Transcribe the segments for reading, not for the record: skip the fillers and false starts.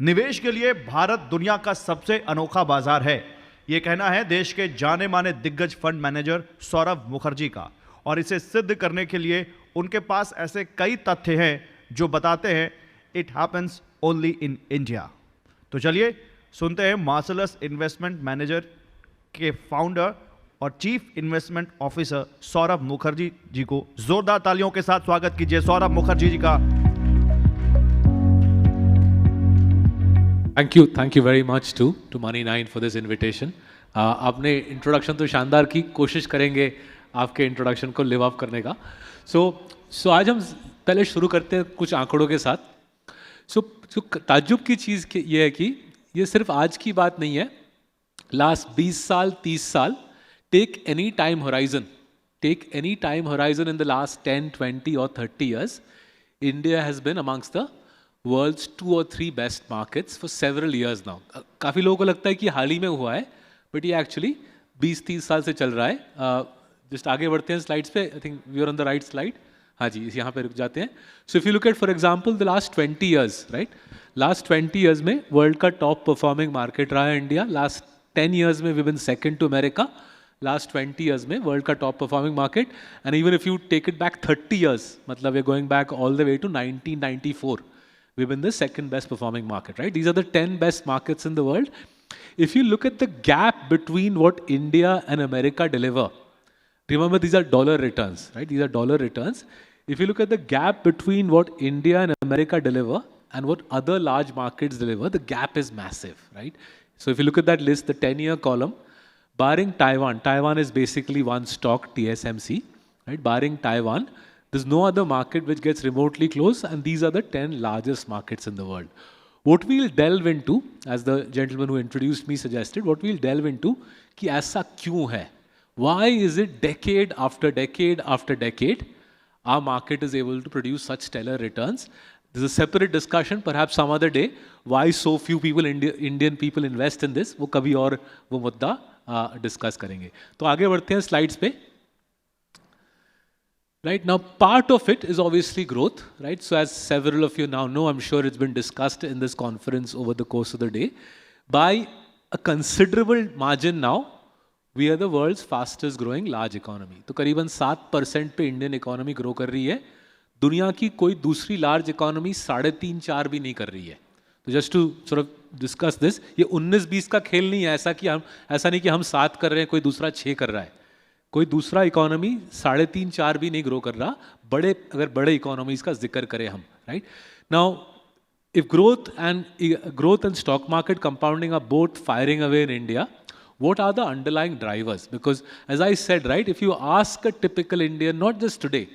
निवेश के लिए भारत दुनिया का सबसे अनोखा बाजार है, ये कहना है देश के जाने माने दिग्गज फंड मैनेजर सौरभ मुखर्जी का। और इसे सिद्ध करने के लिए उनके पास ऐसे कई तथ्य हैं जो बताते हैं it happens only in India. तो चलिए सुनते हैं मार्सलस इन्वेस्टमेंट मैनेजर के फाउंडर और chief investment officer Saurabh Mukherjee ji को। जोरदार तालियों के साथ स्वागत कीजिए सौरभ मुखर्जी जी का। Thank you very much to Money9 for this invitation. आपने इंट्रोडक्शन तो शानदार की, कोशिश करेंगे आपके इंट्रोडक्शन को लिव अप करने का। सो आज हम पहले शुरू करते हैं कुछ आंकड़ों के साथ। सो ताज्जुब की चीज़ ये है कि ये सिर्फ आज की बात नहीं है। लास्ट 20 साल 30 साल, take any time horizon in the last 10 20 और 30 years, India has been amongst the world's 2 or 3 best markets for several years now. काफ़ी लोगों को लगता है कि हाल ही में हुआ है, बट ये एक्चुअली 20-30 साल से चल रहा है। जस्ट आगे बढ़ते हैं स्लाइड्स पे। I think we are on the right slide. हाँ जी, यहाँ पे रुक जाते हैं। So if you look at for example the last 20 years, right, last 20 years में वर्ल्ड का टॉप परफॉर्मिंग मार्केट रहा है इंडिया। लास्ट 10 years में we been second to America. Last 20 years में वर्ल्ड का top performing market. And even if you take it back 30 years, मतलब we going back all the way to 1994, we've been the second best performing market, right? These are the 10 best markets in the world. If you look at the gap between what India and America deliver, remember these are dollar returns, right? These are dollar returns. If you look at the gap between what India and America deliver and what other large markets deliver, the gap is massive, right? So if you look at that list, the 10-year column, barring Taiwan is basically one stock, TSMC, right? Barring Taiwan, there's no other market which gets remotely close, and these are the 10 largest markets in the world. What we'll delve into, as the gentleman who introduced me suggested, what we'll delve into, कि ऐसा क्यों है? Why is it decade after decade after decade, our market is able to produce such stellar returns? There's a separate discussion, perhaps some other day, why so few people, Indian people invest in this. वो कभी और वो मुद्दा discuss करेंगे। तो आगे बढ़ते हैं स्लाइड्स पे। Right now, part of it is obviously growth, right? So as several of you now know, I'm sure it's been discussed in this conference over the course of the day. By a considerable margin now, we are the world's fastest growing large economy. तो करीबन 7% पे Indian economy grow कर रही है। दुनिया की कोई दूसरी लार्ज इकोनॉमी 3.5-4 भी नहीं कर रही है। तो just to sort of discuss this, ये 19-20 का खेल नहीं है। ऐसा नहीं कि हम 7 कर रहे हैं, कोई दूसरा 6 कर रहा है। कोई दूसरा इकोनॉमी 3.5-4 भी नहीं ग्रो कर रहा। अगर बड़े इकोनॉमीज का जिक्र करें हम, right now, if growth and stock market compounding are both firing away in India, what are the underlying drivers? Because as I said, right, if you ask a typical Indian, not just today,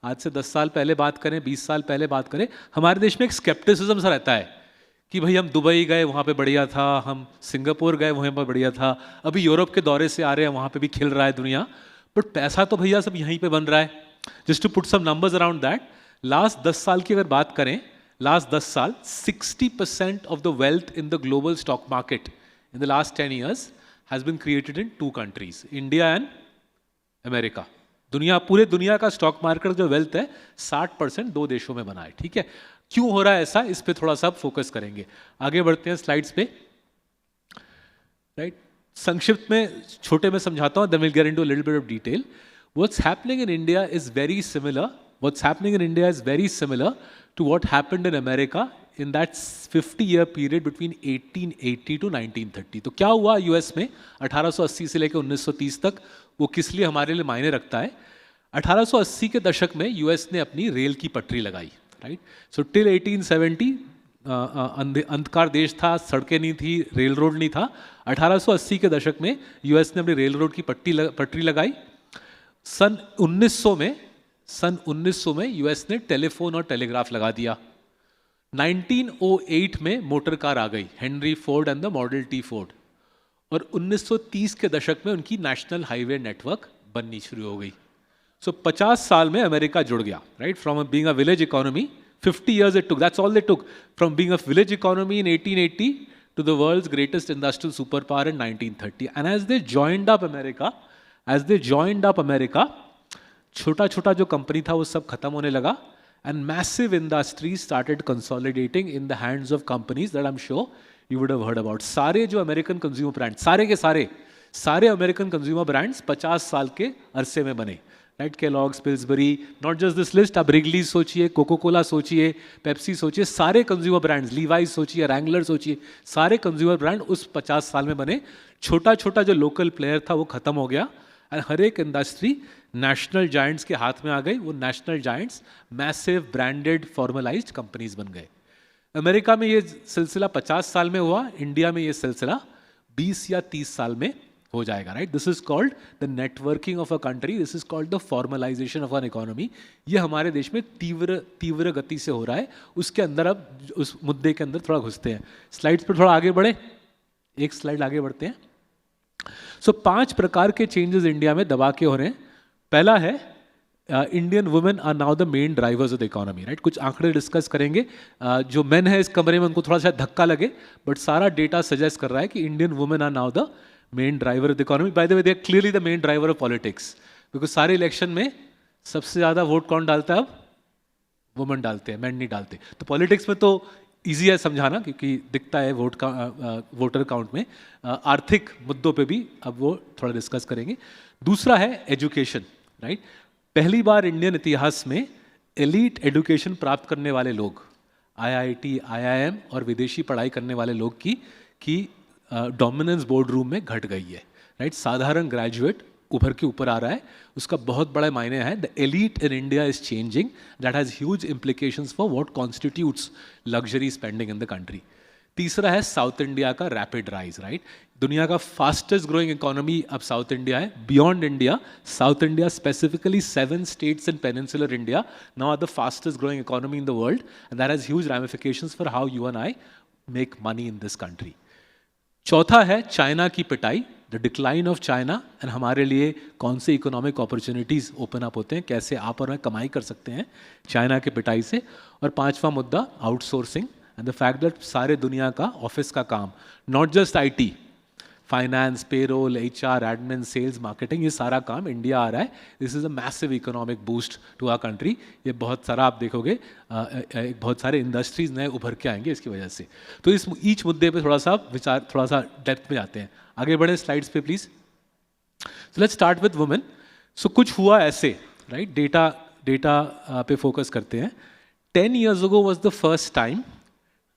आज से 10 साल पहले बात करें, 20 साल पहले बात करें, हमारे देश में एक स्केप्टिसिज्म सा रहता है कि भाई हम दुबई गए, वहाँ पे बढ़िया था, हम सिंगापुर गए, वहाँ पर बढ़िया था, अभी यूरोप के दौरे से आ रहे हैं, वहाँ पे भी खिल रहा है दुनिया, बट पैसा तो भैया सब यहीं पे बन रहा है। Just to put some numbers around that, last 10 साल की अगर बात करें, लास्ट 10 साल 60% of the wealth in the global stock market in the last 10 years has been created in 2 countries, India and America. पूरे दुनिया का स्टॉक मार्केट जो वेल्थ है 60% 2 देशों में बना है। ठीक है, क्यों हो रहा है ऐसा, इस पे थोड़ा सा फोकस करेंगे। आगे बढ़ते हैं स्लाइड्स पे, राइट। संक्षिप्त में छोटे में समझाता हूं, then will get into a little bit of detail. What's happening in India is very similar to what happened in America in that 50-year period between 1880 to 1930। तो क्या हुआ यूएस में 1880 से लेकर 1930 तक, वो किस लिए हमारे लिए मायने रखता है। 1880 के दशक में यूएस ने अपनी रेल की पटरी लगाई, राइट। सो टिल 1870 अंधकार देश था, सड़कें नहीं थी, रेल रोड नहीं था। 1880 के दशक में यूएस ने अपनी रेल रोड की पटरी लगाई। सन 1900 में यूएस ने टेलीफोन और टेलीग्राफ लगा दिया। 1908 में मोटर कार आ गई, Henry Ford and the model T Ford. और 1930 के दशक में उनकी नेशनल हाईवे नेटवर्क बननी शुरू हो गई। सो 50 साल में अमेरिका जुड़ गया, right, from being a village economy. 50 years it took, that's all they took, from being a village economy in 1880 to the world's greatest industrial superpower in 1930. And as they joined up America, छोटा छोटा जो company था वो सब खत्म होने लगा, and massive industries started consolidating in the hands of companies that I'm sure you would have heard about. सारे जो अमेरिकन कंज्यूमर ब्रांड, सारे के सारे अमेरिकन कंज्यूमर ब्रांड्स 50 साल के अरसे में बने, right? Kellogg's, Pillsbury, not just this list, आप रिगली सोचिए, कोको कोला सोचिए, पेप्सी सोचिए, सारे कंज्यूमर ब्रांड्स, लीवाइस सोचिए, रैंगलर सोचिए, सारे कंज्यूमर ब्रांड उस 50 साल में बने. छोटा छोटा जो लोकल प्लेयर था वो खत्म हो गया, और हर एक इंडस्ट्री नेशनल जायंट्स के हाथ में आ गई. वो national giants massive branded formalised companies बन गए. अमेरिका में ये सिलसिला 50 साल में हुआ, इंडिया में ये सिलसिला 20 या 30 साल में हो जाएगा, right? This is called the networking of a country, this is called the formalisation of an economy. ये हमारे देश में तीव्र गति से हो रहा है. उसके अंदर अब उस मुद्दे के अंदर थोड़ा घुसते हैं. स्लाइड्स पर थोड़ा आगे बढ़े, एक स्लाइड आगे बढ़ते हैं. सो 5 प्रकार के चेंजेस इंडिया में दबा के हो रहे हैं. पहला है Indian women are now the main drivers of the economy, right? कुछ आंकड़े डिस्कस करेंगे. जो मेन है इस कमरे में उनको थोड़ा सा धक्का लगे, बट सारा डेटा सजेस्ट कर रहा है कि Indian women are now the main driver of the economy. By the way, they are clearly the main driver of politics, because सारे इलेक्शन में सबसे ज्यादा वोट कौन डालता है? अब वुमेन डालते हैं, मैन नहीं डालते. तो पॉलिटिक्स में तो ईजी है समझाना, क्योंकि दिखता है वोटर काउंट में. आर्थिक मुद्दों पे भी अब वो थोड़ा डिस्कस करेंगे. दूसरा है एजुकेशन, राइट? पहली बार इंडियन इतिहास में एलीट एजुकेशन प्राप्त करने वाले लोग, आईआईटी, आईआईएम और विदेशी पढ़ाई करने वाले लोग की डोमिनेंस बोर्ड रूम में घट गई है, राइट? साधारण ग्रेजुएट उभर के ऊपर आ रहा है. उसका बहुत बड़ा मायने है. The elite in India is changing, that has huge implications for what constitutes luxury spending in the country. तीसरा है साउथ इंडिया का रैपिड राइज, राइट? दुनिया का फास्टेस्ट ग्रोइंग इकोनॉमी अब साउथ इंडिया है. Beyond India, south India, specifically 7 states in peninsular India now are the fastest growing economy in the world, and that has huge ramifications for how you and I make money in this country. चौथा है China की पिटाई, the decline of China, and हमारे लिए कौन से economic opportunities open up होते हैं, कैसे आप और मैं कमाई कर सकते हैं चाइना की पिटाई से. और पांचवा मुद्दा outsourcing and the fact that सारे दुनिया का ऑफिस का काम, not just IT, finance, payroll, HR, admin, sales, marketing, ये सारा काम इंडिया आ रहा है. This is a massive economic boost to our country. ये बहुत सारा आप देखोगे, बहुत सारे इंडस्ट्रीज नए उभर के आएंगे इसकी वजह से. तो इस ईच मुद्दे पे थोड़ा सा विचार, थोड़ा सा डेप्थ में जाते हैं. आगे बढ़े स्लाइड्स पे please. So let's start with women. So कुछ हुआ ऐसे, राइट? डेटा पे फोकस करते हैं. 10 years ago was the first time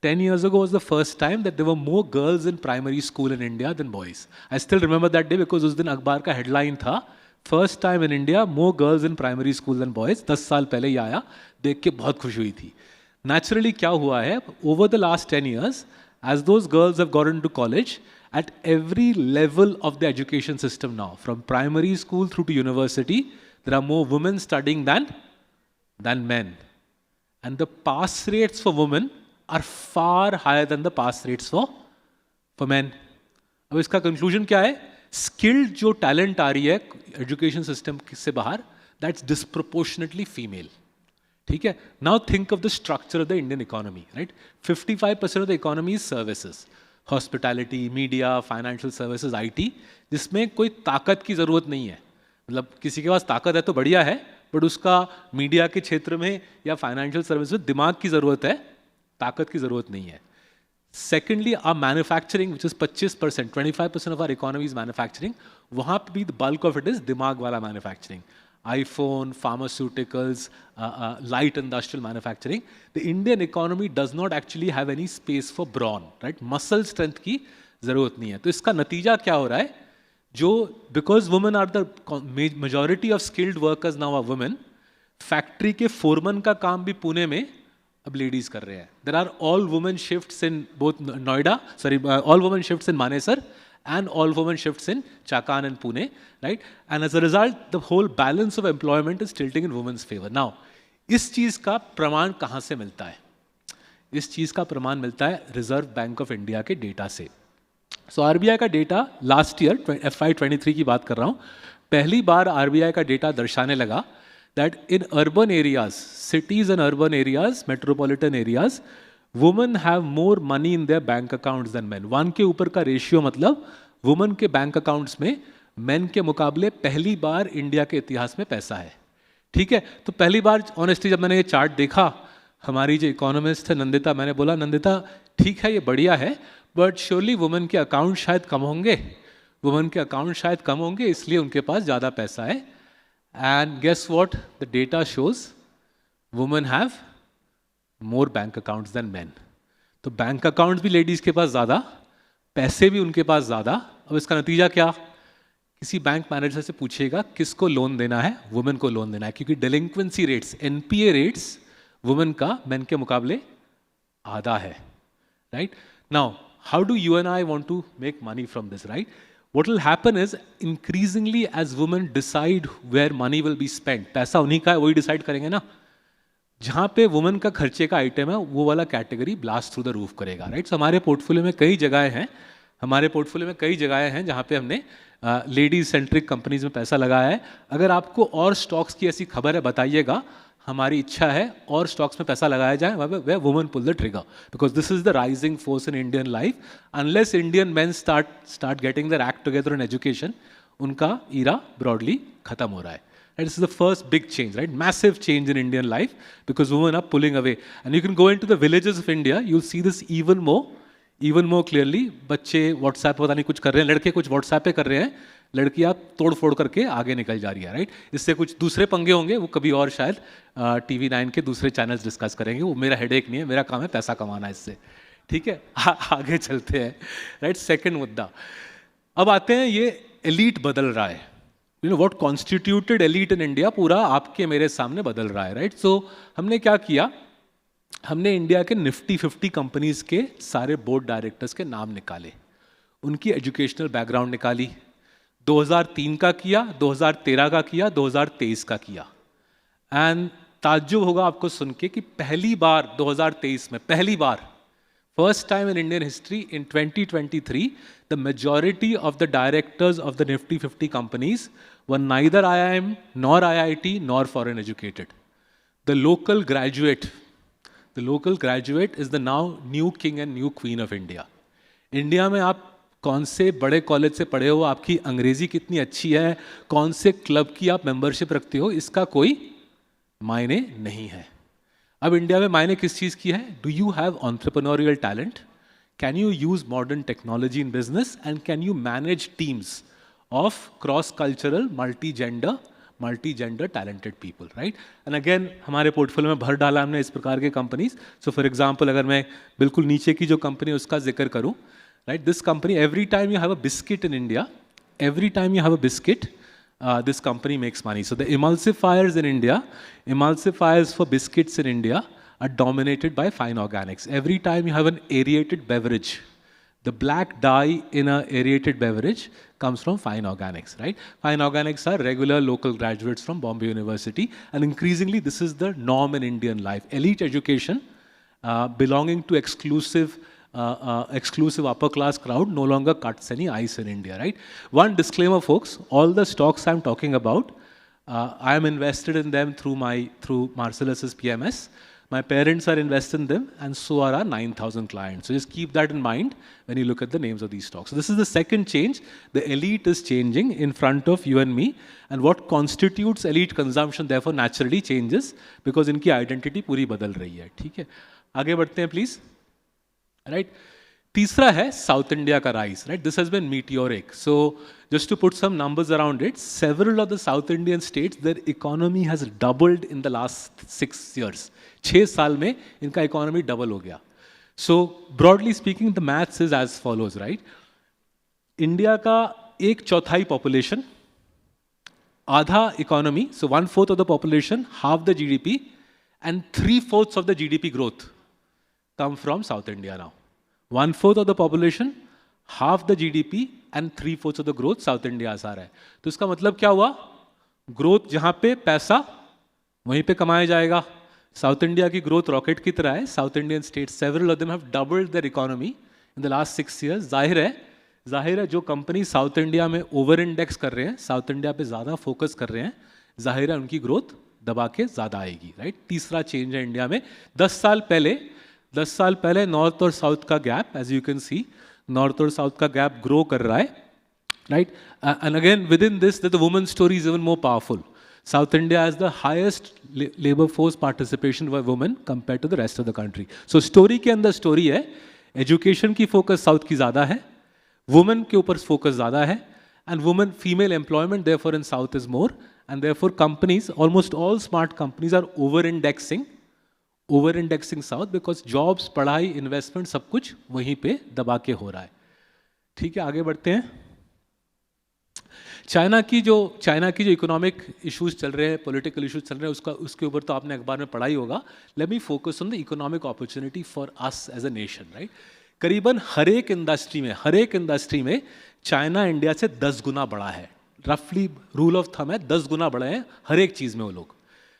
10 years ago was the first time that there were more girls in primary school in India than boys. I still remember that day because उस दिन अखबार का headline था, first time in India more girls in primary school than boys. 10 साल पहले ये आया, देख के बहुत खुशी हुई थी. Naturally क्या हुआ है, over the last 10 years, as those girls have got into college, at every level of the education system now, from primary school through to university, there are more women studying than men. And the pass rates for women are far higher than the pass rates for men. अब इसका conclusion क्या है? Skilled जो talent आ रही है education system से बाहर, that's disproportionately female. ठीक है? Now think of the structure of the Indian economy, right? 55% of the economy is services, hospitality, media, financial services, IT, जिसमें कोई ताकत की जरूरत नहीं है. मतलब किसी के पास ताकत है तो बढ़िया है, बट उसका मीडिया के क्षेत्र में या फाइनेंशियल सर्विस में दिमाग की जरूरत है, ताकत की जरूरत नहीं है. Secondly, our manufacturing which is 25%, 25% of our economy is manufacturing. वहां पर भी the bulk of it is दिमाग वाला manufacturing. iPhone, pharmaceuticals, light industrial manufacturing. The Indian economy does not actually have any space for brawn, right? Muscle strength की जरूरत नहीं है. तो इसका नतीजा क्या हो रहा है? जो because women are the majority of skilled workers now are women, factory के फोरमन का काम भी पुणे में अब लेडीज कर रहे हैं. There are all women shifts in both Noida, all women shifts in Manesar and all women shifts in Chakan and Pune, right? And as a result, the whole balance of employment is tilting in women's favor. Now, इस चीज का प्रमाण कहाँ से मिलता है? इस चीज का प्रमाण मिलता है रिजर्व बैंक ऑफ इंडिया के डेटा से. सो आरबीआई का डेटा लास्ट ईयर FY23 की बात कर रहा हूँ, पहली बार आरबीआई का डेटा दर्शाने लगा that in urban areas, cities and urban areas, metropolitan areas, women have more money in their bank accounts than men. 1 के ऊपर का रेशियो मतलब women के बैंक अकाउंट्स में men के मुकाबले पहली बार इंडिया के इतिहास में पैसा है. ठीक है, तो पहली बार ऑनेस्टली जब मैंने ये चार्ट देखा, हमारी जो इकोनॉमिस्ट है नंदिता, मैंने बोला नंदिता ठीक है ये बढ़िया है, बट श्योरली वुमेन के अकाउंट शायद कम होंगे, वुमेन के अकाउंट शायद कम होंगे, इसलिए उनके पास ज़्यादा पैसा है. And guess what, the data shows women have more bank accounts than men. तो बैंक अकाउंट्स भी लेडीज़ के पास ज़्यादा, पैसे भी उनके पास ज़्यादा. अब इसका नतीजा क्या, किसी बैंक मैनेजर से पूछिएगा किसको लोन देना है, वुमेन को लोन देना है, क्योंकि delinquency rates, NPA rates women का मैन के मुकाबले आधा है. Right now, how do you and I want to make money from this? Right, what will happen is increasingly as women decide where money will be spent, पैसा उन्हीं का है, वही डिसाइड करेंगे ना. जहाँ पे वुमेन का खर्चे का आइटम है वो वाला category blast through the roof करेगा. राइट, so हमारे पोर्टफोलियो में कई जगहें हैं जहाँ पे हमने लेडीज सेंट्रिक कंपनीज में पैसा लगाया है. अगर आपको और स्टॉक्स की ऐसी खबर है बताइएगा, हमारी इच्छा है और स्टॉक्स में पैसा लगाया जाए where women pull the trigger, because this is the rising force in Indian life. Unless Indian men start getting their act together in education, उनका era broadly खत्म हो रहा है. And this is the first big change, right? Massive change in Indian life, because women are pulling away. And you can go into the villages of India, you'll see this even more clearly. बच्चे WhatsApp पता नहीं कुछ कर रहे हैं, लड़के कुछ WhatsApp पे कर रहे हैं, लड़कियां तोड़ फोड़ करके आगे निकल जा रही है. राइट, इससे कुछ दूसरे पंगे होंगे, वो कभी और शायद TV9 के दूसरे चैनल्स डिस्कस करेंगे. वो मेरा हेडेक नहीं है, मेरा काम है पैसा कमाना इससे. ठीक है, आगे चलते हैं. राइट, सेकंड मुद्दा. अब आते हैं, ये एलीट बदल रहा है. You know what constituted elite in India, पूरा आपके मेरे सामने बदल रहा है. राइट, सो हमने क्या किया, हमने इंडिया के निफ्टी 50 कंपनीज के सारे बोर्ड डायरेक्टर्स के नाम निकाले, उनकी एजुकेशनल बैकग्राउंड निकाली. 2003 का किया, 2013 का किया, 2023 का किया. एंड ताज्जुब होगा आपको सुन के कि पहली बार 2023 में, पहली बार, first time in Indian history in 2023, the majority of the directors of the Nifty 50 companies were neither IIM nor IIT nor foreign educated. The local graduate is the now new king and new queen of India. India में आप कौन से बड़े college से पढ़े हो, आपकी अंग्रेजी कितनी अच्छी है, कौन से क्लब की आप मेंबरशिप रखते हो, इसका कोई मायने नहीं है. अब इंडिया में मायने किस चीज़ की है? Do you have entrepreneurial talent, can you use modern technology in business, and can you manage teams of cross cultural multi gender talented people. Right, and again हमारे पोर्टफोलियो में भर डाला हमने इस प्रकार के कंपनीज. सो फॉर एग्जाम्पल, अगर मैं बिल्कुल नीचे की जो कंपनी उसका जिक्र करूँ, right, this company, every time you have a biscuit in India, this company makes money. So the emulsifiers in India, emulsifiers for biscuits in India are dominated by Fine Organics. Every time you have an aerated beverage, the black dye in a aerated beverage comes from Fine Organics, right? Fine Organics are regular local graduates from Bombay University, and increasingly this is the norm in Indian life. Elite education belonging to exclusive upper class crowd no longer cuts any ice in India, right? One disclaimer, folks, all the stocks I'm talking about, I am invested in them through Marcellus' PMS. My parents are invested in them, and so are our 9,000 clients. So just keep that in mind when you look at the names of these stocks. So this is the second change. The elite is changing in front of you and me, and what constitutes elite consumption therefore naturally changes, because इनकी identity पूरी बदल रही है. ठीक है, आगे बढ़ते हैं please. Right? तीसरा है साउथ इंडिया का rise. Right, this has been meteoric. So just to put some numbers around it, several of the South Indian states, their economy has doubled in the last 6 years. 6 साल में इनका economy double हो गया. So broadly speaking the maths is as follows. Right, India का 1/4 population, आधा economy, so 1/4 of the population, half the GDP, and 3/4 of the GDP growth come from South India now. 1/4 of the population, half the GDP, and 3/4 of the growth South India से आ रहा है. तो इसका मतलब क्या हुआ? Growth जहाँ पे पैसा वहीं पे कमाया जाएगा. साउथ इंडिया की ग्रोथ रॉकेट की तरह है. South Indian states, several of them have doubled there economy in the last 6 years. जाहिर है जो कंपनी साउथ इंडिया में ओवर इंडेक्स कर रहे हैं, साउथ इंडिया पे ज़्यादा फोकस कर रहे हैं, जाहिर है उनकी ग्रोथ दबा के ज़्यादा आएगी. राइट, तीसरा चेंज है इंडिया में. 10 साल पहले नॉर्थ और साउथ का gap, as you can see, north और साउथ का गैप ग्रो कर रहा है. Right, and again within this the women story is even more powerful. South India has the highest labor force participation by women compared to the rest of the country. So story के अंदर story है, education की focus South की ज़्यादा है, women के ऊपर focus ज़्यादा है, and women female employment therefore in South is more, and therefore companies, almost all smart companies are over-indexing South because jobs, पढ़ाई, investment सब कुछ वहीं पे दबा के हो रहा है. ठीक है, आगे बढ़ते हैं. चाइना की जो इकोनॉमिक इश्यूज चल रहे हैं, पॉलिटिकल इश्यूज चल रहे हैं, उसके ऊपर तो आपने अखबार में पढ़ा ही होगा. Let me focus on the economic opportunity for us as a nation, right. करीबन हर एक इंडस्ट्री में चाइना इंडिया से 10 गुना बड़ा है. रफली रूल ऑफ थम है, 10 गुना बड़े हैं हर एक चीज़ में वो लोग,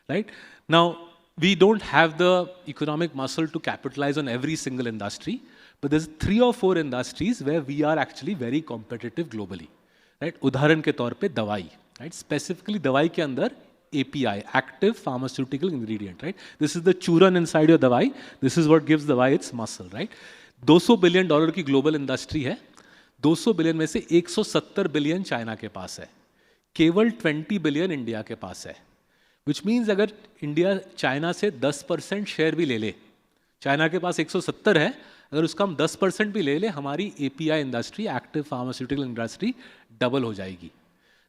right. Now we don't have the economic muscle to capitalise on every single industry, but there is 3 or 4 industries where we are actually very competitive globally, right. उदाहरण के तौर पे दवाई, राइट. स्पेसिफिकली दवाई के अंदर API, active pharmaceutical ingredient, right. This is the चूरन inside your दवाई, दिस इज व्हाट गिव्स दवाई इट्स मसल, राइट. $200 बिलियन की ग्लोबल इंडस्ट्री है. 200 बिलियन में से 170 बिलियन चाइना के पास है, केवल 20 बिलियन इंडिया के पास है. विच मीन्स अगर इंडिया चाइना से 10% शेयर भी ले ले, चाइना के पास 170 है, अगर उसका हम 10% भी ले ले, हमारी API industry, active pharmaceutical industry double हो जाएगी.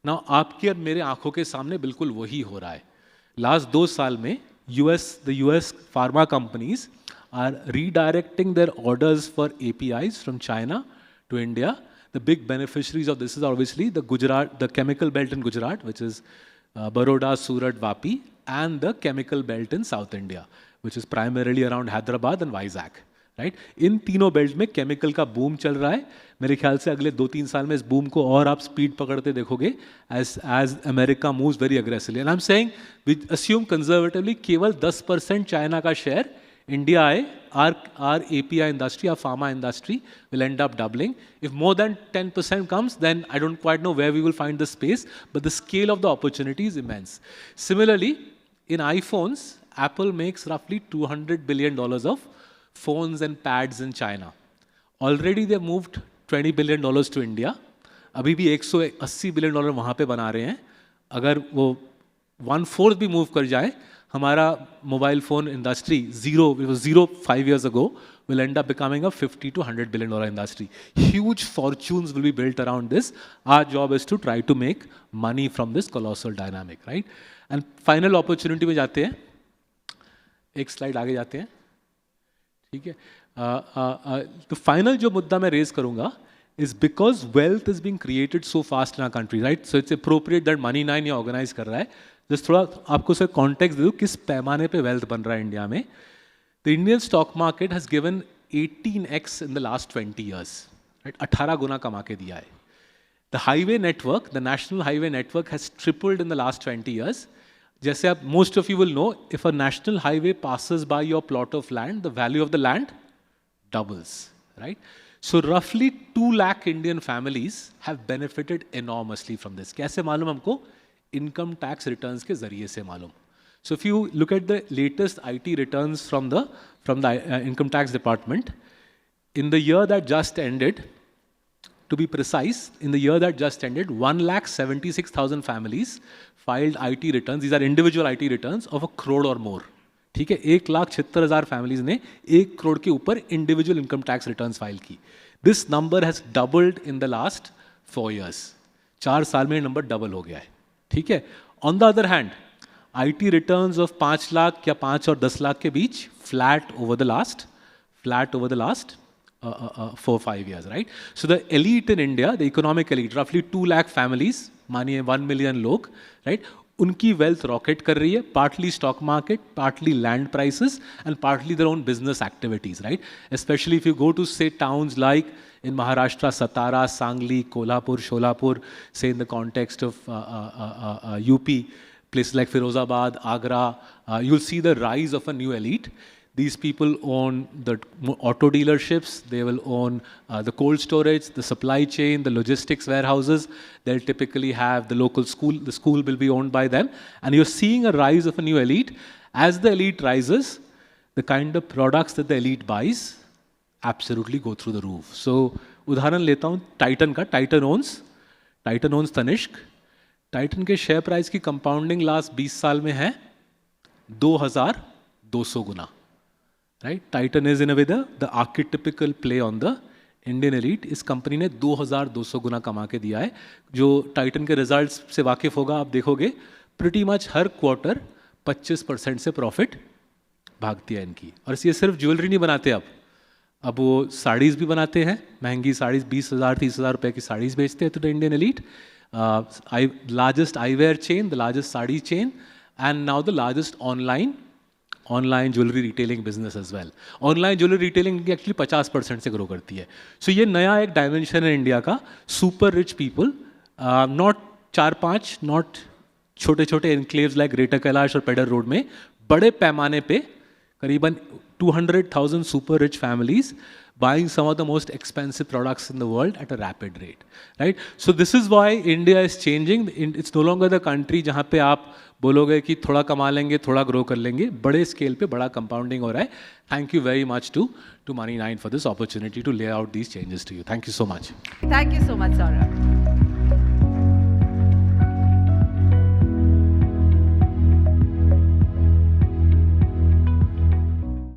ना आपकी और मेरे आंखों के सामने बिल्कुल वही हो रहा है. लास्ट 2 साल में the US pharma companies are redirecting their orders for APIs from China to India. The big beneficiaries of this is obviously the chemical belt in Gujarat, which is Baroda, Surat, Vapi, and the chemical belt in South India, which is primarily around Hyderabad and Vizag. Right. इन तीनों belt में chemical का boom चल रहा है. मेरे ख्याल से अगले 2-3 साल में इस बूम को और आप स्पीड पकड़ते देखोगे as America moves very aggressively. And I am saying we assume conservatively केवल 10% चाइना का शेयर इंडिया आए, our API industry, our pharma industry will end up doubling. If more than 10% comes, then I don't quite know where we will find the space, but the scale of the opportunity is immense. Similarly, in iPhones, Apple makes roughly $200 billion of phones and pads in China. Already they have moved $20 billion to India. अभी भी $180 billion वहाँ पे बना रहे हैं. अगर वो 1/4 भी मूव कर जाए, हमारा mobile phone industry zero 5 years ago will end up becoming a $50 to $100 billion industry. Huge fortunes will be built around this. Our job is to try to make money from this colossal dynamic, right? And final opportunity में जाते हैं. एक slide आगे जाते हैं. ठीक है. तो फाइनल जो मुद्दा मैं रेज करूंगा is because wealth is being created so fast in our country, right? So it's appropriate that Money9 ये ऑर्गेनाइज कर रहा है. जस्ट थोड़ा आपको सर कॉन्टेक्स्ट दे दूँ किस पैमाने पे वेल्थ बन रहा है इंडिया में. The Indian stock market has given 18x in the last 20 years, right. 18 गुना कमा के दिया है. The highway network, the national highway network has tripled in the last 20 years. जैसे आप most of you will know, if a national highway passes by your plot of land, the value of the land doubles, right? So roughly 2 lakh Indian families have benefited enormously from this. कैसे मालूम हमको? Income tax returns के जरिए से मालूम. सो if you look at the latest IT returns from the income tax department, in the year that just ended, to be precise, in the year that just ended, 1,76,000 families filed IT returns. These are individual IT returns of 1 crore or more. ठीक है. 1,76,000 families ने 1 करोड़ के ऊपर individual income tax returns file की. This number has doubled in the last 4 years. 4 साल में ये number double हो गया है. ठीक है. On the other hand, IT returns of 5 lakh या 5 और 10 लाख के बीच flat over the last 4-5 years, right? So the elite in India, the economic elite, roughly 2 lakh families, मानिए 1 million लोग, right? उनकी wealth rocket कर रही है, partly stock market, partly land prices, and partly their own business activities, right? Especially if you go to say towns like in Maharashtra, Satara, Sangli, Kolhapur, Sholapur, say in the context of UP, places like Firozabad, Agra, you'll see the rise of a new elite. These people own the auto dealerships, they will own the cold storage, the supply chain, the logistics warehouses. They'll typically have the local school, the school will be owned by them. And you're seeing a rise of a new elite. As the elite rises, the kind of products that the elite buys absolutely go through the roof. So, उदाहरण लेता हूँ Titan का. Titan owns Tanishq. Titan के share price की compounding last 20 साल में है 2200 गुना, right. Titan is in a way the archetypical play on the Indian elite. इस कंपनी ने 2200 गुना कमा के दिया है. जो टाइटन के रिजल्ट्स से वाकिफ होगा, आप देखोगे प्रिटी मच हर क्वार्टर 25% से प्रॉफिट भागती है इनकी. और ये सिर्फ ज्वेलरी नहीं बनाते अब वो साड़ीज़ भी बनाते हैं. महंगी साड़ीज़ 20,000-30,000 रुपए की साड़ीज़ बेचते हैं. तो the Indian elite, largest eyewear chain, the largest sari chain, and now the largest online jewellery retailing business as well. Online jewellery retailing actually 50% से ग्रो करती है. सो ये नया एक डायमेंशन है इंडिया का. Super rich people, not 4-5, not छोटे छोटे एनक्लेव्स लाइक ग्रेटर कैलाश और पेडर रोड में, बड़े पैमाने पे करीबन 200,000 super rich families buying some of the most expensive products in the world at a rapid rate, right? So this is why India is changing. It's no longer the country जहाँ पे आप बोलोगे कि थोड़ा कमा लेंगे, थोड़ा ग्रो कर लेंगे. बड़े स्केल पे बड़ा कंपाउंडिंग हो रहा है. Thank you very much to Money9 for this opportunity to lay out these changes to you. Thank you so much. Thank you so much, Saurabh.